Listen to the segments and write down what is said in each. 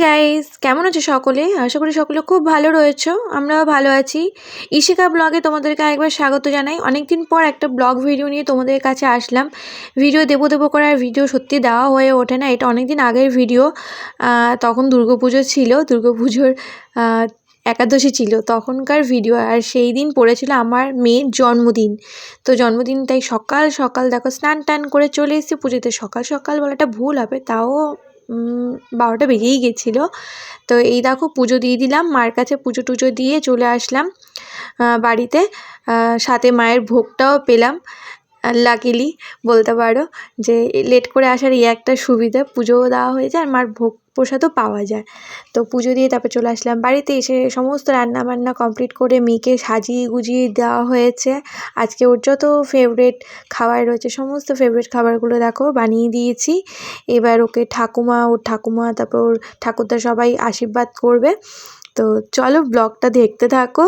Guys, কেমন আছো সকলে? আশা করি সকলে খুব ভালো রয়েছো। আমরাও ভালো আছি। ইশিকা ব্লগে তোমাদেরকে আরেকবার স্বাগত জানাই। অনেকদিন পর একটা ব্লগ ভিডিও নিয়ে তোমাদের কাছে আসলাম। ভিডিও দেবো করার ভিডিও সত্যি দেওয়া হয়ে ওঠে না। এটা অনেক দিন আগের ভিডিও। তখন দুর্গাপুজো ছিল, দুর্গাপুজোর একাদশী ছিল তখনকার ভিডিও। আর সেই দিন পড়েছিল আমার মেয়ের জন্মদিন। তো জন্মদিন তাই সকাল সকাল দেখো স্নান টান করে চলে এসেছি পুজোতে। সকাল সকাল বলাটা ভুল হবে, তাও 12টা বেজেই গেছিলো। তো এই দেখো পুজো দিয়ে দিলাম, মার কাছে পুজো টুজো দিয়ে চলে আসলাম বাড়িতে। সাথে মায়ের ভোগটাও পেলাম। লাকিলি বলতে পারো যে লেট করে আসার একটা সুবিধা, পুজোও দেওয়া হয়ে যায় আর মার ভোগ প্রসাদও পাওয়া যায়। তো পুজো দিয়ে তারপর চলে আসলাম বাড়িতে। এসে সমস্ত রান্না বান্না কমপ্লিট করে মেয়েকে সাজিয়ে গুজিয়ে দেওয়া হয়েছে। আজকে ওর যত ফেভারেট খাবার রয়েছে সমস্ত ফেভারেট খাবারগুলো দেখো বানিয়ে দিয়েছি। এবার ওকে ওর ঠাকুমা তারপর ওর ঠাকুরদা সবাই আশীর্বাদ করবে। তো চলো ব্লগটা দেখতে থাকো।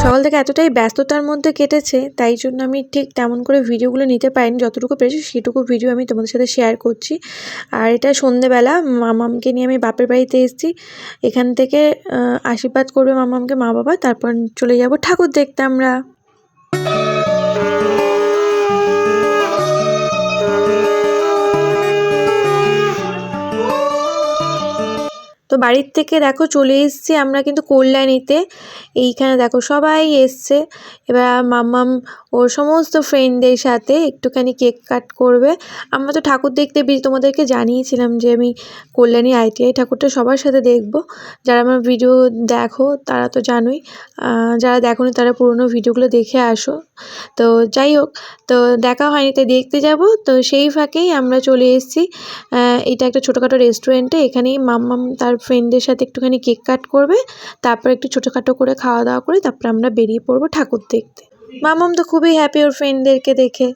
সকাল থেকে এতটাই ব্যস্ততার মধ্যে কেটেছে, তাই জন্য আমি ঠিক তেমন করে ভিডিওগুলো নিতে পারিনি। যতটুকু পেরেছি সেটুকু ভিডিও আমি তোমাদের সাথে শেয়ার করছি। আর এটা সন্ধেবেলা মামামকে নিয়ে আমি বাপের বাড়িতে এসেছি। এখান থেকে আশীর্বাদ করবে মামামকে মা বাবা, তারপর চলে যাব ঠাকুর দেখতে আমরা। তো বাড়ির থেকে দেখো চলে এসেছি আমরা কিন্তু কল্যাণীতে। এইখানে দেখো সবাই এসছে। এবার মাম্মাম ওর সমস্ত ফ্রেন্ডদের সাথে একটুখানি কেক কাট করবে। আমরা তো ঠাকুর দেখতে তোমাদেরকে জানিয়েছিলাম যে আমি কল্যাণী ITI ঠাকুরটা সবার সাথে দেখব। যারা আমার ভিডিও দেখো তারা তো জানোই, যারা দেখোনি তারা পুরোনো ভিডিওগুলো দেখে আসো। তো যাই হোক, তো দেখা হয়নি তাই দেখতে যাব। তো সেই ফাঁকেই আমরা চলে এসেছি এটা একটা ছোটোখাটো রেস্টুরেন্টে। এখানেই মাম্মাম তার ফ্রেন্ডদের সাথে একটুখানি কেক কাট করবে, তারপর একটু ছোটোখাটো করে খাওয়া দাওয়া করে তারপর আমরা বেরিয়ে পড়বো ঠাকুর দেখতে। মাম্মাম তো খুবই হ্যাপি ওর ফ্রেন্ডদেরকে দেখে।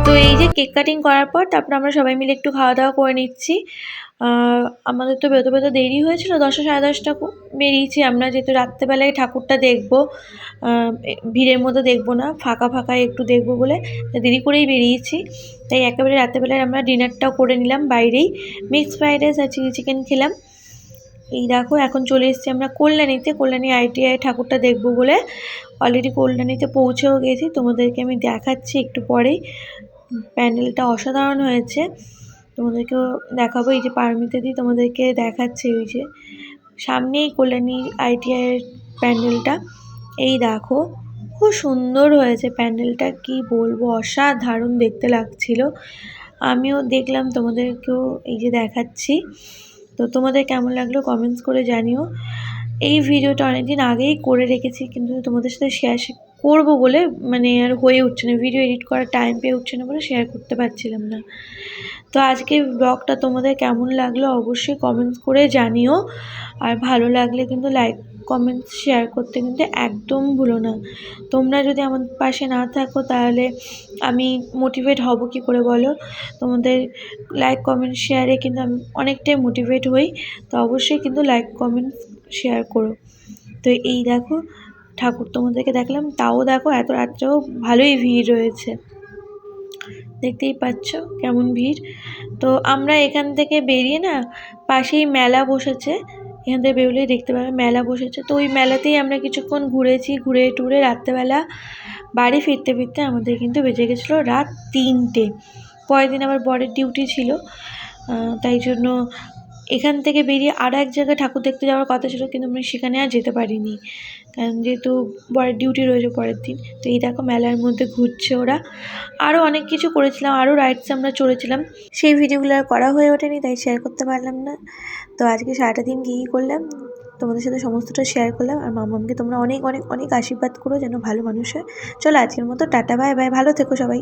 তো এই যে কেক কাটিং করার পর তারপর আমরা সবাই মিলে একটু খাওয়া দাওয়া করে নিচ্ছি। আমাদের তো বেরোতে দেরি হয়েছিল, 10টা সাড়ে 10টা বেরিয়েছি আমরা, যেহেতু রাত্রেবেলায় ঠাকুরটা দেখবো, ভিড়ের মধ্যে দেখবো না, ফাঁকা ফাঁকায় একটু দেখবো বলে দেরি করেই বেরিয়েছি। তাই একেবারে রাত্রেবেলায় আমরা ডিনারটাও করে নিলাম বাইরেই। মিক্সড ফ্রাইড রাইস আর চিলি চিকেন খেলাম। এই দেখো এখন চলে এসেছি আমরা কল্যাণীতে, কল্যাণী ITI ঠাকুরটা দেখবো বলে। অলরেডি কল্যাণীতে পৌঁছেও গেছি, তোমাদেরকে আমি দেখাচ্ছি একটু পরেই। প্যান্ডেলটা অসাধারণ হয়েছে, তোমাদেরকেও দেখাবো। এই যে পারমিতা দি তোমাদেরকে দেখাচ্ছে, ওই যে সামনেই কল্যাণী ITI এর প্যান্ডেলটা। এই দেখো খুব সুন্দর হয়েছে প্যান্ডেলটা, কি বলবো, অসাধারণ দেখতে লাগছিল। আমিও দেখলাম, তোমাদেরকেও এই যে দেখাচ্ছি। তো তোমাদের কেমন লাগলো কমেন্টস করে জানিও। এই ভিডিওটা অনেকদিন আগেই করে রেখেছি, কিন্তু তোমাদের সাথে শেয়ার করবো বলে মানে আর হয়ে উঠছে না, ভিডিও এডিট করার টাইম পেয়ে উঠছে না বলে শেয়ার করতে পারছিলাম না। তো আজকে ব্লগটা তোমাদের কেমন লাগলো অবশ্যই কমেন্টস করে জানিও। আর ভালো লাগলে কিন্তু লাইক কমেন্টস শেয়ার করতে কিন্তু একদম ভুলো না। তোমরা যদি আমার পাশে না থাকো তাহলে আমি মোটিভেট হব কী করে বলো? তোমাদের লাইক কমেন্ট শেয়ারে কিন্তু আমি অনেকটাই মোটিভেট হই। তো অবশ্যই কিন্তু লাইক কমেন্ট শেয়ার করো। তো এই দেখো ঠাকুর তোমাদেরকে দেখালাম, তাও দেখো এত রাত্রেও ভালোই ভিড় রয়েছে, দেখতেই পাচ্ছ কেমন ভিড়। তো আমরা এখান থেকে বেরিয়ে না, পাশেই মেলা বসেছে, এখান থেকে বেরোলেই দেখতে পাবে মেলা বসেছে। তো ওই মেলাতেই আমরা কিছুক্ষণ ঘুরেছি, ঘুরে টুরে রাত্রেবেলা বাড়ি ফিরতে ফিরতে আমাদের কিন্তু বেজে গেছিলো রাত 3টে। পরের দিন আবার বরের ডিউটি ছিল, তাই জন্য এখান থেকে বেরিয়ে আরও এক জায়গায় ঠাকুর দেখতে যাওয়ার কথা ছিল, কিন্তু আমরা সেখানে আর যেতে পারিনি, কারণ যেহেতু বরের ডিউটি রয়েছে পরের দিন। তো এই দেখো মেলার মধ্যে ঘুরছে ওরা। আরও অনেক কিছু করেছিলাম, আরও রাইডস আমরা চড়েছিলাম, সেই ভিডিওগুলো আর করা হয়ে ওঠেনি, তাই শেয়ার করতে পারলাম না। তো আজকে সারাটা দিন কী করলাম তোমাদের সাথে সমস্তটা শেয়ার করলাম। আর মামামকে তোমরা অনেক অনেক অনেক আশীর্বাদ করো যেন ভালো মানুষ হয়। চলো আজকের মতো টাটা, বাই বাই, ভালো থেকো সবাই।